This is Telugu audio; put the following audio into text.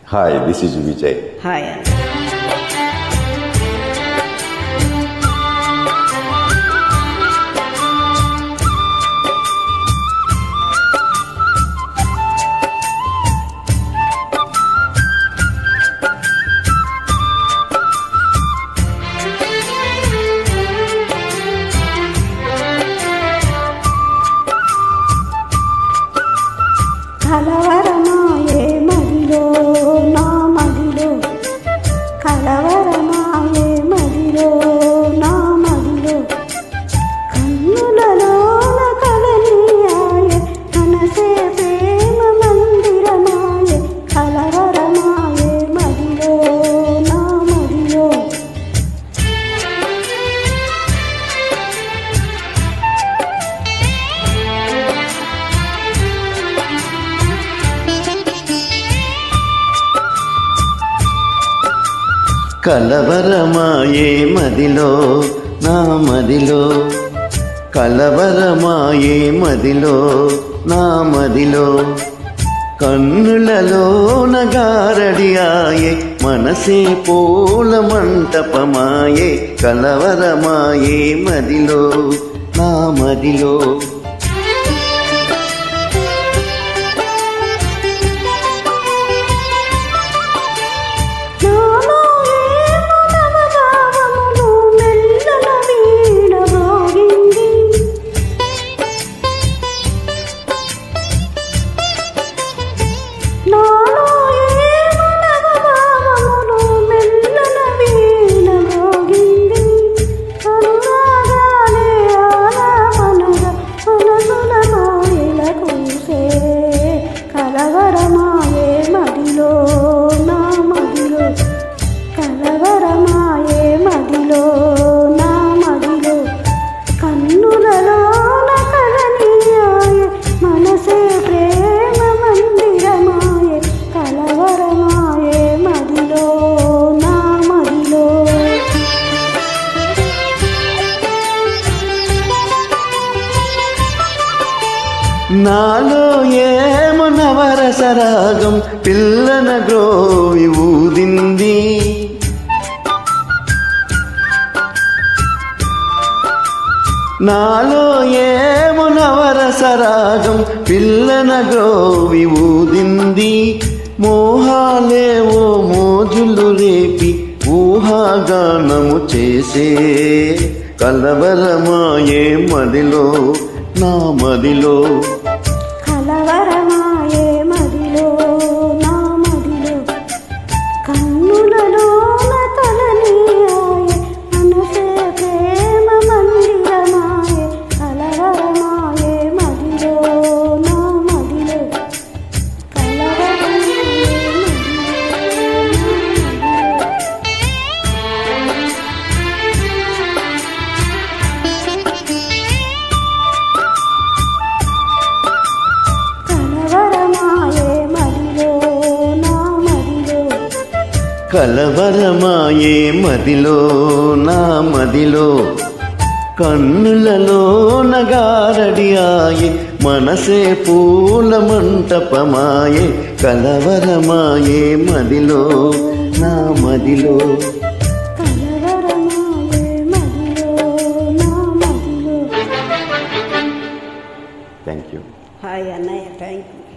Hi, this is Vijay. Hi. కలవరమాయే మదిలో నా మదిలో కలవరమాయే మదిలో నా మదిలో కన్నులలోన కలనియాయే మనసే ప్రేమ మందిరమాయే కలవరమాయే మదిలో నా మదిలో కలవరమాయే మదిలో నా మదిలో కలవరమాయే మదిలో నా మదిలో కన్నులలో నగారడియాయే మనసే పూల మంటపమాయే కలవరమాయే మదిలో నా మదిలో కలవరమాయే మదిలో నా మదిలో కలవరమాయే మదిలో నా మదిలో కన్నులలో కలనియాయే మనసే ప్రేమ మందిరమాయే కలవరమాయే మదిలో నా మదిలో నాలో ఏమో నవరసరాగం పిల్లన గ్రోవి ఊదింది నాలో ఏమో నవరసరాగం పిల్లన గ్రోవి ఊదింది మోహాలేవో మోజులు రేపి ఊహాగానము చేసే కలవరమాయే మదిలో నా మదిలో కలవరమాయే మదిలో నా మదిలో కన్నులలో కలనియాయే మనసే ప్రేమ మందిరమాయే కలవరమాయే మదిలో నా మదిలో కలవరమాయే కలవరమాయే మదిలో నా మదిలో కన్నులలో నగారడియాయే మనసే పూల మంటపమాయే కలవరమాయే మదిలో నా మదిలో కలవరమాయే మదిలో నా మదిలో Thank you. Hi, Annaya. Thank you.